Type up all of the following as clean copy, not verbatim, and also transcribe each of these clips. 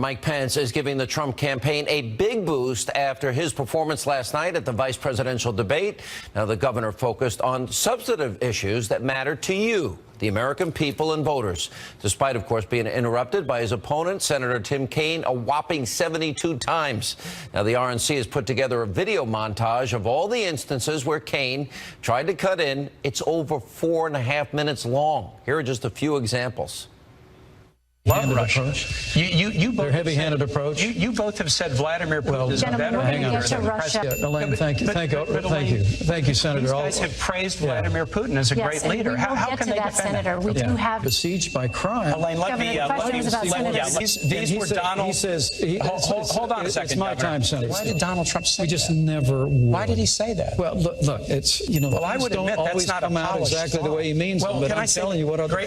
Mike Pence is giving the Trump campaign a big boost after his performance last night at the vice presidential debate. Now, the governor focused on substantive issues that matter to you, the American people and voters, despite, of course, being interrupted by his opponent, Senator Tim Kaine, a whopping 72 times. Now, the RNC has put together a video montage of all the instances where Kaine tried to cut in. It's over 4.5 minutes long. Here are just a few examples. Love Russia. You both heavy-handed approach. You both have said Vladimir Putin is a better leader than Russia. Elaine, thank you, Senator. These guys have praised Vladimir Putin as a great leader. How can they defend Senator? We do have besieged by crime. Elaine, let me. These were Donald. He says. Hold on a second. It's my time, Senator. Why did Donald Trump say that? We just never would. Why did he say that? Well, look, it's Well, I would don't admit always that's not come a out polished exactly the thought. way he means them. But I'm telling you what other.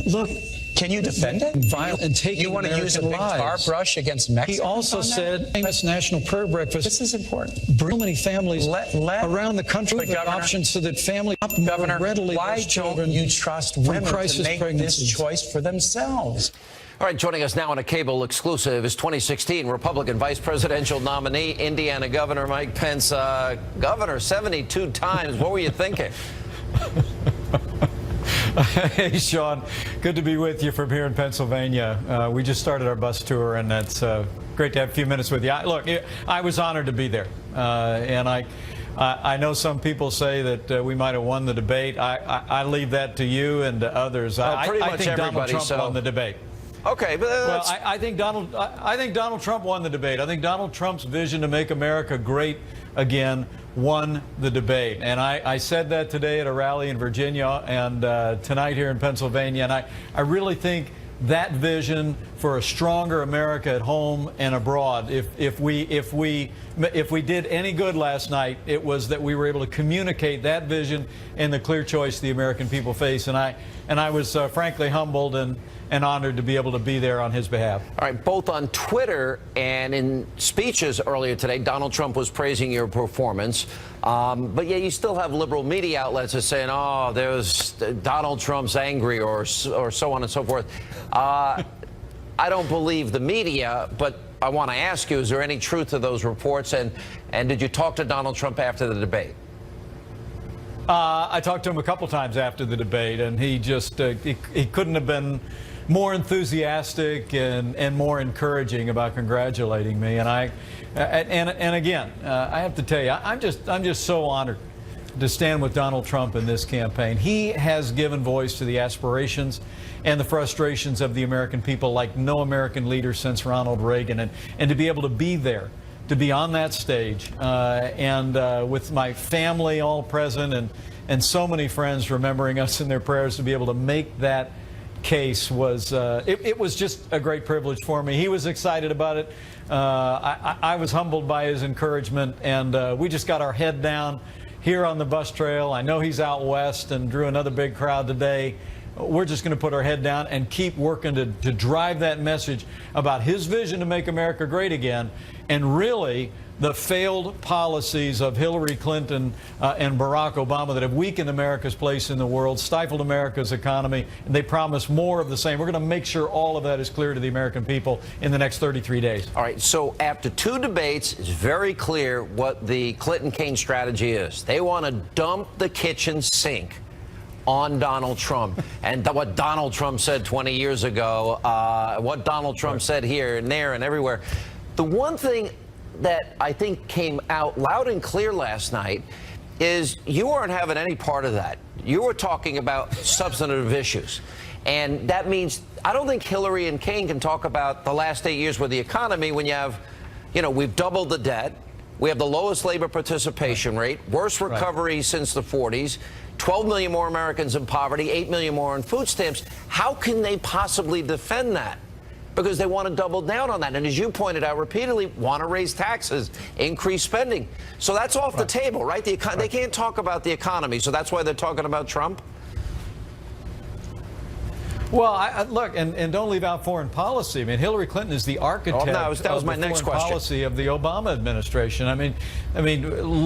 Look. Can you defend it? Violent and taking You want to use a big tar brush against Mexico? He also said, famous National Prayer Breakfast. This is important. So many families around the country with options so that families Governor, readily why don't you trust women to make this choice for themselves? All right, joining us now on a cable exclusive is 2016 Republican vice presidential nominee, Indiana Governor Mike Pence. Governor, 72 times. What were you thinking? Hey, Sean, good to be with you from here in Pennsylvania. We just started our bus tour, and it's great to have a few minutes with you. Look, I was honored to be there, and I know some people say that we might have won the debate. I leave that to you and to others. I think Donald Trump won the debate. Okay, but well, I think Donald Trump won the debate. I think Donald Trump's vision to make America great again won the debate. And I said that today at a rally in Virginia and tonight here in Pennsylvania. And I really think that vision for a stronger America at home and abroad, if we did any good last night, it was that we were able to communicate that vision and the clear choice the American people face. And I was frankly humbled and honored to be able to be there on his behalf. All right, both on Twitter and in speeches earlier today, Donald Trump was praising your performance. But yet you still have liberal media outlets that are saying, oh, there's Donald Trump's angry or so on and so forth. I don't believe the media, but I want to ask you, is there any truth to those reports? And did you talk to Donald Trump after the debate? I talked to him a couple times after the debate, and he just he couldn't have been more enthusiastic and more encouraging about congratulating me. And again, I have to tell you, I'm just so honored to stand with Donald Trump in this campaign. He has given voice to the aspirations and the frustrations of the American people like no American leader since Ronald Reagan, and to be able to be there, to be on that stage, and with my family all present and so many friends remembering us in their prayers, to be able to make that case was it was just a great privilege for me. He was excited about it. I was humbled by his encouragement, and we just got our head down here on the bus trail. I know he's out west and drew another big crowd today. We're just going to put our head down and keep working to drive that message about his vision to make America great again, and really the failed policies of Hillary Clinton and Barack Obama that have weakened America's place in the world, stifled America's economy, and they promise more of the same. We're going to make sure all of that is clear to the American people in the next 33 days. All right, so after 2 debates, it's very clear what the Clinton-Kaine strategy is. They want to dump the kitchen sink on Donald Trump, and what Donald Trump said 20 years ago, what Donald Trump said here and there and everywhere. The one thing that I think came out loud and clear last night is you weren't having any part of that. You were talking about substantive issues. And that means I don't think Hillary and Kaine can talk about the last 8 years with the economy when you have, we've doubled the debt. We have the lowest labor participation rate, worst recovery since the 40s, 12 million more Americans in poverty, 8 million more on food stamps. How can they possibly defend that? Because they want to double down on that. And as you pointed out repeatedly, want to raise taxes, increase spending. So that's off the table, right? They can't talk about the economy. So that's why they're talking about Trump? Well, look, and don't leave out foreign policy. I mean, Hillary Clinton is the architect of the foreign policy of the Obama administration. I mean,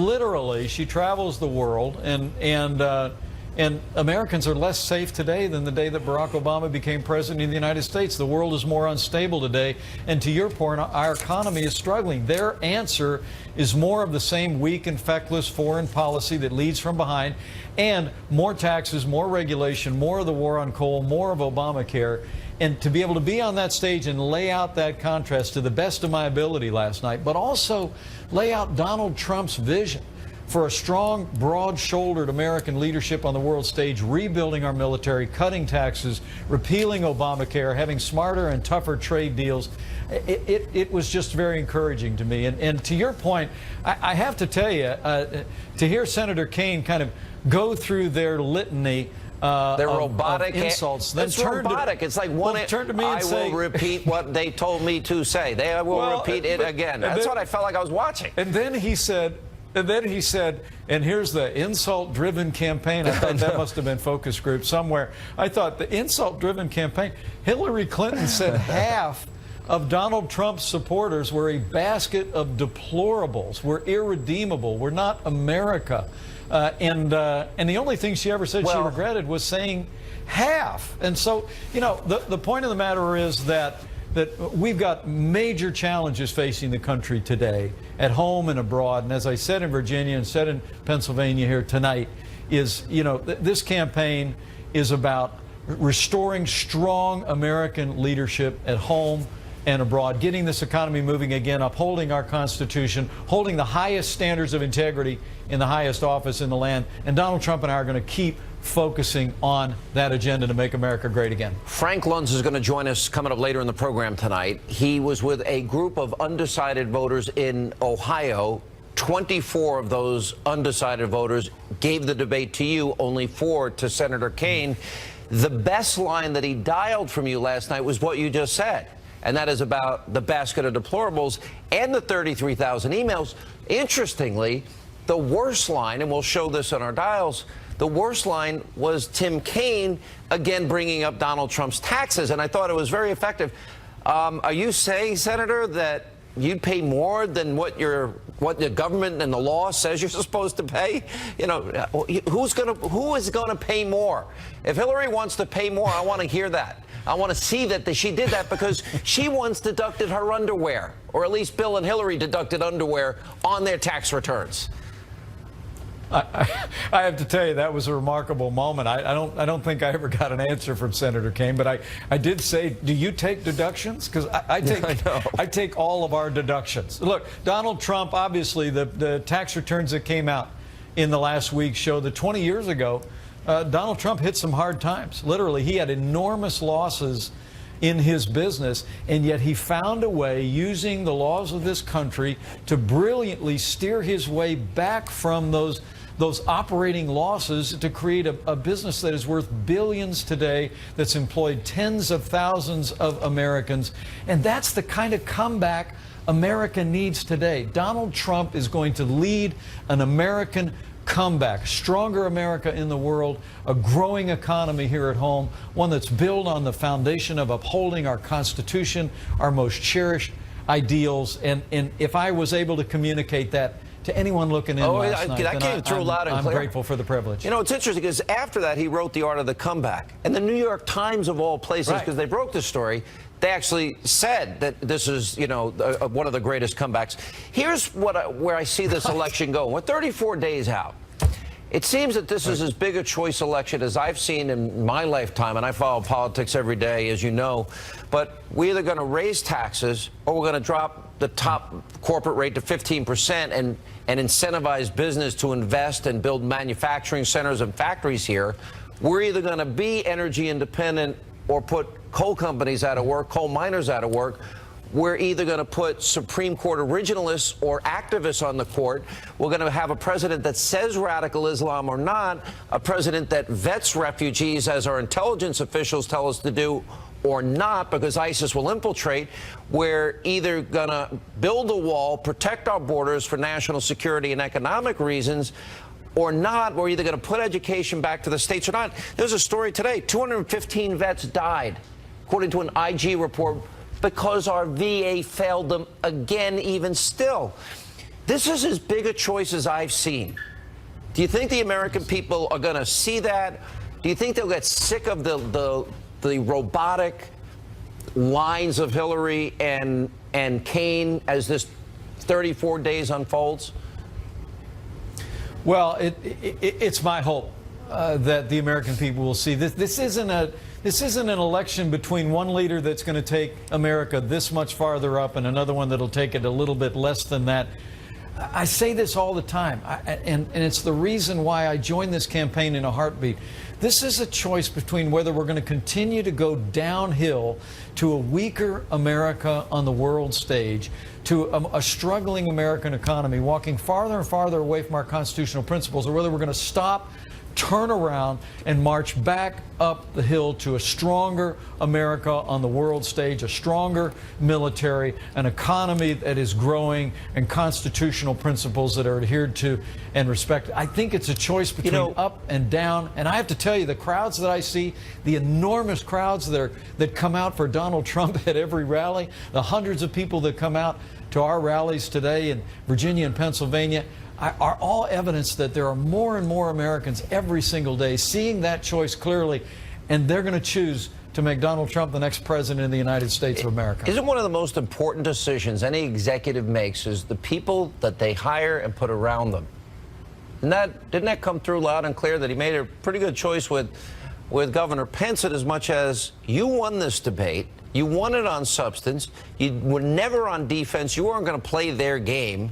literally, she travels the world, and And Americans are less safe today than the day that Barack Obama became president of the United States. The world is more unstable today. And to your point, our economy is struggling. Their answer is more of the same weak and feckless foreign policy that leads from behind, and more taxes, more regulation, more of the war on coal, more of Obamacare. And to be able to be on that stage and lay out that contrast to the best of my ability last night, but also lay out Donald Trump's vision for a strong, broad-shouldered American leadership on the world stage, rebuilding our military, cutting taxes, repealing Obamacare, having smarter and tougher trade deals. It was just very encouraging to me. And to your point, I have to tell you, to hear Senator Kaine kind of go through their litany they're robotic of insults. It's robotic. It's like turn to me and I will repeat what they told me to say. They will repeat it again. That's what I felt like I was watching. And then he said, and here's the insult-driven campaign. I thought that must have been focus group somewhere. I thought the insult-driven campaign. Hillary Clinton said half of Donald Trump's supporters were a basket of deplorables. We're irredeemable. We're not America. And the only thing she ever said she regretted was saying half. And so, the point of the matter is that we've got major challenges facing the country today, at home and abroad. And as I said in Virginia and said in Pennsylvania here tonight, is, this campaign is about restoring strong American leadership at home and abroad, getting this economy moving again, upholding our Constitution, holding the highest standards of integrity in the highest office in the land. And Donald Trump and I are going to keep focusing on that agenda to make America great again. Frank Luntz is going to join us coming up later in the program tonight. He was with a group of undecided voters in Ohio. 24 of those undecided voters gave the debate to you, only 4 to Senator Kaine. The best line that he dialed from you last night was what you just said, and that is about the basket of deplorables and the 33,000 emails. Interestingly, the worst line, and we'll show this on our dials, the worst line was Tim Kaine, again bringing up Donald Trump's taxes, and I thought it was very effective. Are you saying, Senator, that you'd pay more than what the government and the law says you're supposed to pay? Who is going to pay more? If Hillary wants to pay more, I want to hear that. I want to see that she did that, because she once deducted her underwear, or at least Bill and Hillary deducted underwear on their tax returns. I have to tell you, that was a remarkable moment. I don't think I ever got an answer from Senator Kaine, but I did say, do you take deductions? Because I take all of our deductions. Look, Donald Trump, obviously, the tax returns that came out in the last week show that 20 years ago, Donald Trump hit some hard times. Literally, he had enormous losses in his business, and yet he found a way, using the laws of this country, to brilliantly steer his way back from those operating losses to create a business that is worth billions today, that's employed tens of thousands of Americans. And that's the kind of comeback America needs today. Donald Trump is going to lead an American comeback, stronger America in the world, a growing economy here at home, one that's built on the foundation of upholding our Constitution, our most cherished ideals. And if I was able to communicate that to anyone looking in last night, that came through loud and clear. I'm grateful for the privilege. It's interesting, because after that, he wrote The Art of the Comeback. And the New York Times, of all places, because they broke the story, they actually said that this is, one of the greatest comebacks. Here's where I see this election going. We're 34 days out. It seems that this is as big a choice election as I've seen in my lifetime, and I follow politics every day, as you know. But we're either going to raise taxes, or we're going to drop the top corporate rate to 15% and incentivize business to invest and build manufacturing centers and factories here. We're either going to be energy independent or put coal companies out of work, coal miners out of work. We're either going to put Supreme Court originalists or activists on the court. We're going to have a president that says radical Islam or not, a president that vets refugees, as our intelligence officials tell us to do, or not, because ISIS will infiltrate. We're either going to build a wall, protect our borders for national security and economic reasons, or not. We're either going to put education back to the states or not. There's a story today. 215 vets died, according to an IG report, because our VA failed them again, even still. This is as big a choice as I've seen. Do you think the American people are going to see that? Do you think they'll get sick of the robotic lines of Hillary and Kaine as this 34 days unfolds? Well, it's my hope that the American people will see this. This isn't an election between one leader that's going to take America this much farther up and another one that'll take it a little bit less than that. I say this all the time, and it's the reason why I joined this campaign in a heartbeat. This is a choice between whether we're going to continue to go downhill to a weaker America on the world stage, to a struggling American economy, walking farther and farther away from our constitutional principles, or whether we're going to stop, turn around, and march back up the hill to a stronger America on the world stage, a stronger military, an economy that is growing, and constitutional principles that are adhered to and respected. I think it's a choice between up and down. And I have to tell you, the crowds that I see, the enormous crowds that come out for Donald Trump at every rally, the hundreds of people that come out to our rallies today in Virginia and Pennsylvania, are all evidence that there are more and more Americans every single day seeing that choice clearly, and they're going to choose to make Donald Trump the next president of the United States of America. Isn't one of the most important decisions any executive makes is the people that they hire and put around them? And didn't that come through loud and clear that he made a pretty good choice with Governor Pence, in as much as you won this debate, you won it on substance, you were never on defense, you weren't going to play their game,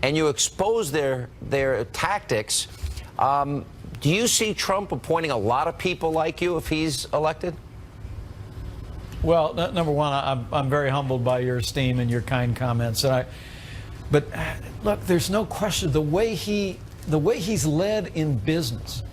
and you expose their tactics. Do you see Trump appointing a lot of people like you if he's elected? Well, number one, I'm very humbled by your esteem and your kind comments. But look, there's no question the way he's led in business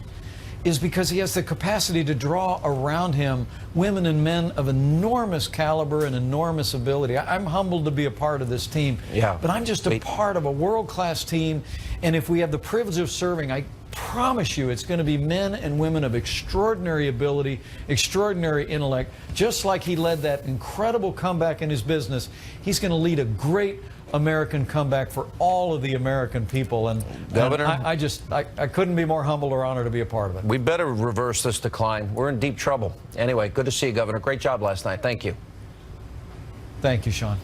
is because he has the capacity to draw around him women and men of enormous caliber and enormous ability. I'm humbled to be a part of this team, but I'm just a part of a world-class team, and if we have the privilege of serving, I promise you it's going to be men and women of extraordinary ability, extraordinary intellect. Just like he led that incredible comeback in his business, he's going to lead a great American comeback for all of the American people. And Governor, I couldn't be more humbled or honored to be a part of it. We better reverse this decline. We're in deep trouble. Anyway, good to see you, Governor. Great job last night. Thank you. Thank you, Sean.